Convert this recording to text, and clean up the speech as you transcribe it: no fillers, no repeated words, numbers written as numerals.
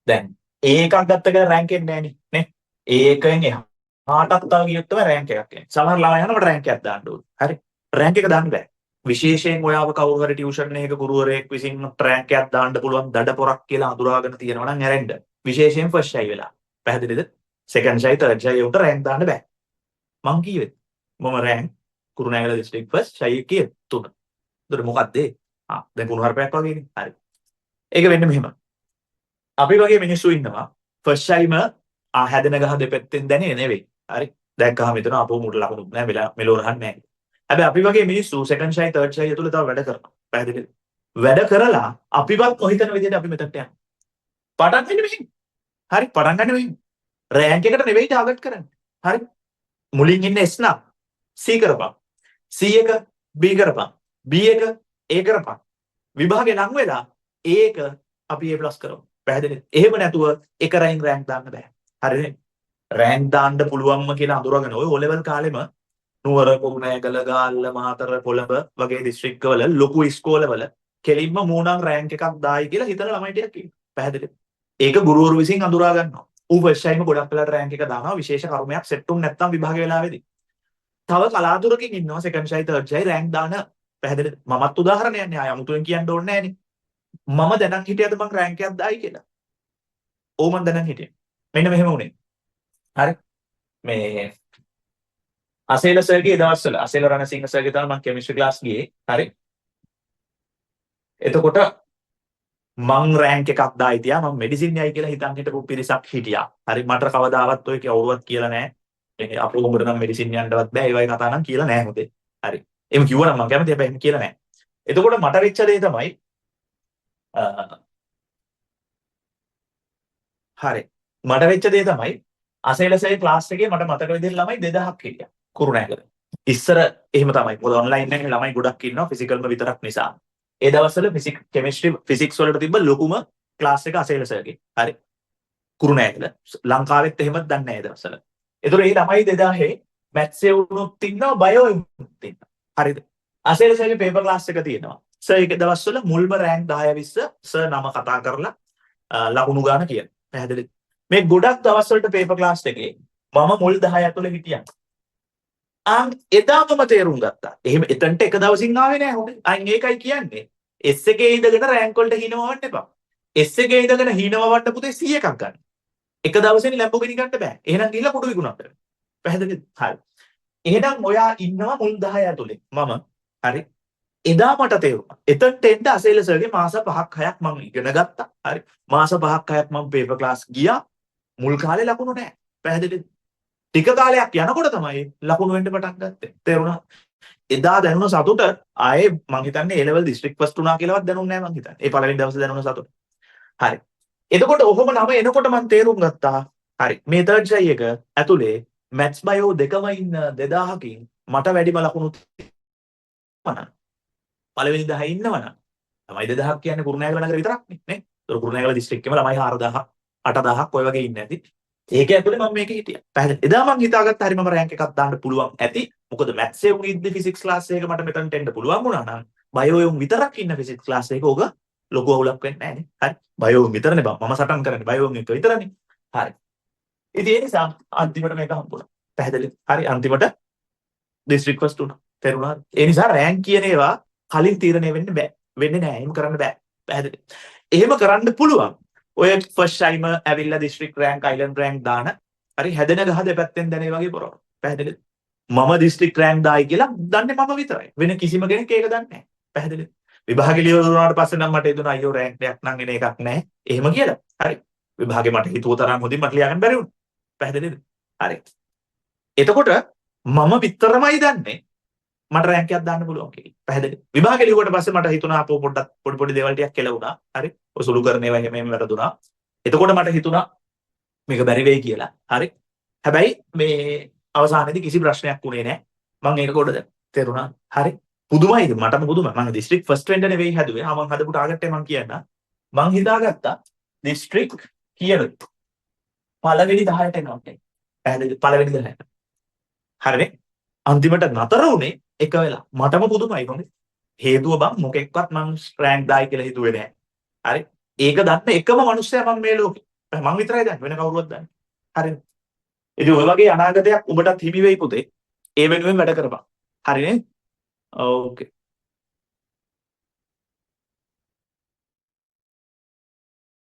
දැන් A එකක් ගත්ත කියලා රෑන්ක් එන්නේ නැහනේ නේ. A එකෙන් එහාටත් තව ගියොත් තමයි රෑන්ක් එකක් එන්නේ. සමහර ළමයි අහනකොට රෑන්ක් එකක් දාන්න ඕනේ. හරි. රෑන්ක් එක දාන්න බෑ. විශේෂයෙන් ඔයාව කවුරු හරි ටියුෂන් එකක ගුරුවරයෙක් විසින් රෑන්ක් එකක් දාන්න පුළුවන් දඩ පොරක් කියලා අඳුරාගෙන තියෙනවා නම් ඇරෙන්න. විශේෂයෙන් ෆස්ට් ෂයි වෙලා. පැහැදිලිද? සෙකන්ඩ් ෂයි තර්ඩ් ෂයි උන්ට රෑන්ක් දාන්න බෑ. මං කීවේ මම rank Kurunegala district first shy එකේ 3. ඒතර මොකක්ද ඒ? දැන් කුණුහරුපයක් වගේනේ. හරි. ඒක වෙන්නේ මෙහෙම. අපි වගේ මිනිස්සු ඉන්නවා ෆස්ට් ෂයිම හැදෙන ගහ දෙපැත්තෙන් දැනේ නෙවෙයි. හරි. දැක්කහම හිතන අපෝ මුට ලකුණුත් නැහැ මෙලෝ රහන්නේ නැහැ. හැබැයි අපි වගේ මිනිස්සු සෙකන්ඩ් ෂයි තර්ඩ් ෂයි ඇතුළේ තව වැඩ කරනවා. පැහැදිලිද? වැඩ කරලා අපිවත් නොහිතන විදිහට අපි මෙතනට යනවා. පටන් ගන්න මෙහෙන්. හරි පටන් ගන්න මෙහෙන්. රෑන්ක් එකට නෙවෙයි ටාගට් කරන්නේ. හරි. මුලින් ඉන්න S නම් C කරපන්. C එක B කරපන්. B එක A කරපන්. විභාගේ නම් වෙලා A එක අපි A+ කරමු. පැහැදිලිද? එහෙම නැතුව එක රැයින් රෑන්ක් දාන්න බෑ. හරිනේ? රෑන්ක් දාන්න පුළුවන්ම කියලා අඳුරගෙන ඔය O level කාලෙම නුවර කුරුණෑගල ගාල්ල මාතර කොළඹ වගේ දිස්ත්‍රික්කවල ලොකු ඉස්කෝලවල කෙලින්ම මූණන් රෑන්ක් එකක් දායි කියලා හිතන ළමයි ටිකක් ඉන්නවා. පැහැදිලිද? ඒක ගුරුවරු විසින් අඳුරා ගන්නවා. ඌ ෆස්ට් ටයිම් ගොඩක් වෙලාට රෑන්ක් එක දානවා විශේෂ කර්මයක් සෙට් උන් නැත්නම් විභාග වෙලාවේදී. තව කලාතුරකින් ඉන්නවා second shy third shy rank දාන පැහැදිලිද? මමත් උදාහරණයක් නේ ආය අමුතුවෙන් කියන්න ඕනේ නෑනේ. මම දැනන් හිටියද මං රෑන්ක් එකක් දායි කියලා. ඕ මං දැනන් හිටියේ. මෙන්න මෙහෙම වුණේ. හරි. මේ අසේල සර්ගේ දවස්වල අසේල රණසිංහ සර්ගේ තමයි මම කෙමිස්ට්‍රි ක්ලාස් ගියේ. හරි. එතකොට මං රෑන්ක් එකක් දායි තියා මම මෙඩිසින් යයි කියලා හිතන් හිටපු පිරිසක් හිටියා. හරි මට කවදාවත් ඔය කවුරුවත් කියලා නැහැ. ඒ අපෝ උඹට නම් මෙඩිසින් යන්නවත් බෑ. ඒ වගේ කතා නම් කියලා නැහැ මොකද. හරි. එහෙම කිව්වනම් මම කැමතියි හැබැයි එහෙම කියලා නැහැ. එතකොට මට වෙච්ච දේ තමයි හරි. මට වෙච්ච දේ තමයි අසේලසේ ක්ලාස් එකේ මට මතක විදිහට ළමයි 2000ක් හිටියා. කුරුණෑගල. ඉස්සර එහෙම තමයි. මොකද ඔන්ලයින් එකේ ළමයි ගොඩක් ඉන්නවා ෆිසිකල්ම විතරක් නිසා. ඒ දවස්වල කෙමිස්ට්‍රි ෆිසික්ස් වලට තිබ්බ ලොකුම ක්ලාස් එක අසේලසර්ගේ. හරි. කුරුණෑගල. ලංකාවෙත් එහෙමත් දන්නේ නැහැ ඒ දවස්වල. ඒතර ඒ ළමයි 2000 මැත්ස් ඒ වුණොත් ඉන්නවා බයෝ වුණොත් ඉන්නවා. හරිද? අසේලසර්ගේ පේපර් ක්ලාස් එක තියෙනවා. සර් ඒක දවස්වල මුල්ම රෑන්ක් 10 20 සර් නම කතා කරලා ලකුණු ගන්න කියන. පැහැදිලිද? මේ ගොඩක් දවස්වලට පේපර් ක්ලාස් එකේ මම මුල් 10 ඇතුළේ හිටියා. එදාම තේරුම් ගත්තා. එහෙම එතනට එක දවසින් ආවේ නෑ හොඳ. අයින් ඒකයි කියන්නේ. S එකේ ඉඳගෙන රෑන්ක් වලට හිනවවන්න එපා. S එකේ ඉඳගෙන හිනවවන්න පුතේ 100 එකක් ගන්න. එක දවසෙන් ලැම්බෝගිනි ගන්න බෑ. එහෙනම් ගිහලා කුඩු විකුණන්න බෑ. පැහැදිලිද? හරි. එහෙනම් ඔයා ඉන්නවා මුල් 10 ඇතුලේ. මම හරි. එදා මට තේරුණා. එතනට එන්න අසේල සර්ගේ මාස 5ක් 6ක් මම ඉගෙන ගත්තා. හරි. මාස 5ක් 6ක් මම පේපර් ක්ලාස් ගියා. මුල් කාලේ ලකුණු නෑ. පැහැදිලිද? ටික කාලයක් යනකොට තමයි ලකුණු වෙන්න පටන් ගත්තේ. තේරුණා? එදා දැනුණ සතුට ආයේ මං හිතන්නේ A level district first වුණා කියලාවත් දැනුන්නේ නැහැ මං හිතන්නේ. ඒ පළවෙනි දවසේ දැනුණ සතුට. හරි. එතකොට ඔහොම නම එනකොට මං තේරුම් ගත්තා. හරි. මේ third try එක ඇතුලේ maths bio දෙකම ඉන්න 2000කින් මට වැඩිම ලකුණු තියෙනවා. පළවෙනි 10 ඉන්නවනම් ළමයි 2000ක් කියන්නේ කුරුණෑගල නගර විතරක් නේ. ඒක කුරුණෑගල දිස්ත්‍රික්කෙම ළමයි 4000ක් 8000ක් ඔය වගේ ඉන්නේ ඇති. ඒක ඇතුලේ මම මේකේ හිටියා. පැහැදිලි. එදා මං හිතාගත්තා හරි මම රෑන්ක් එකක් දාන්න පුළුවන් ඇති. මොකද මැත්ස් එකේ උන් ඉද්දි ෆිසික්ස් ක්ලාස් එකක මට මෙතනට එන්න පුළුවන් වුණා නම් බයෝ උන් විතරක් ඉන්න ෆිසික්ස් ක්ලාස් එකක ඕක ලොකු අවුලක් වෙන්නේ නැහැ නේ. හරි. බයෝ උන් විතරනේ බං. මම සටන් කරන්නේ බයෝ උන් එක විතරනේ. හරි. ඉතින් ඒ නිසා අන්තිමට මේක හම්බුණා. පැහැදිලි. හරි. අන්තිමට දිස්ත්‍රික් ෆස්ට් උනා. තේරුණාද? ඒ නිසා රෑන්ක් කියන ඒවා කලින් තීරණය වෙන්න බෑ. වෙන්නේ නැහැ. එහෙම කරන්න බෑ. පැහැදිලි. එහෙම කරන්න පුළුවන්. ඔය ෆස්ට් ටයිම ඇවිල්ලා දිස්ත්‍රික් රෑන්ක් අයිලන්ඩ් රෑන්ක් දාන හරි හැදෙන ගහ දෙපැත්තෙන් දැනේ වගේ පොරව. පැහැදිලිද? මම දිස්ත්‍රික් රෑන්ක් දායි කියලා දන්නේ මම විතරයි. වෙන කිසිම කෙනෙක් ඒක දන්නේ නැහැ. පැහැදිලිද? විභාගෙ ලියවලා දුන්නාට පස්සේ නම් මට හිතුණා අයියෝ රෑන්ක් එකක් නම් එන එකක් නැහැ. එහෙම කියලා. හරි. විභාගෙ මට හිතුව තරම් හොඳින් මට ලියාගන්න බැරි වුණා. පැහැදිලිද? හරි. එතකොට මම විතරමයි දන්නේ මට රෑන්ක් එකක් දාන්න පුළුවන් කියලා. පැහැදිලි. විභාගෙ ලියුවට පස්සේ මට හිතුණා අපෝ පොඩ්ඩක් පොඩි පොඩි දේවල් ටිකක් කෙලවුණා. හරි. ඔය සුළු කරන ඒවා එහෙම එහෙම වැරදුනා. එතකොට මට හිතුණා මේක බැරි වෙයි කියලා. හරි. හැබැයි මේ අවසානයේදී කිසි ප්‍රශ්නයක් වුණේ නැහැ. මම ඒක කොට තේරුණා. හරි. පුදුමයිද? මටම පුදුමයි. මම දිස්ත්‍රික් ෆස්ට් වෙන්න නෙවෙයි හැදුවේ. මම හදපු ටාගට් එක මම කියන්න. මම හිතාගත්තා දිස්ත්‍රික් කියන පළවෙනි 10ට එනවා කියන්නේ. පැහැදිලිද? පළවෙනි 10ට. හරිනේ. අන්තිමට නතර වුණේ එක වෙලා. මටම පුදුමයි මොකද? හේතුව බං මොකෙක්වත් මං රෑන්ක් දායි කියලා හිතුවේ නැහැ. හරි. ඒක දන්න එකම මිනිස්සයා මම මේ ලෝකේ. මං විතරයි දන්නේ වෙන කවුරුවත් දන්නේ. හරිද? ඉතින් ඔය වගේ අනාගතයක් ඔබටත් හිමි වෙයි පුතේ. ඒ වෙනුවෙන් වැඩ කරපන්. හරිනේ? ඕකේ.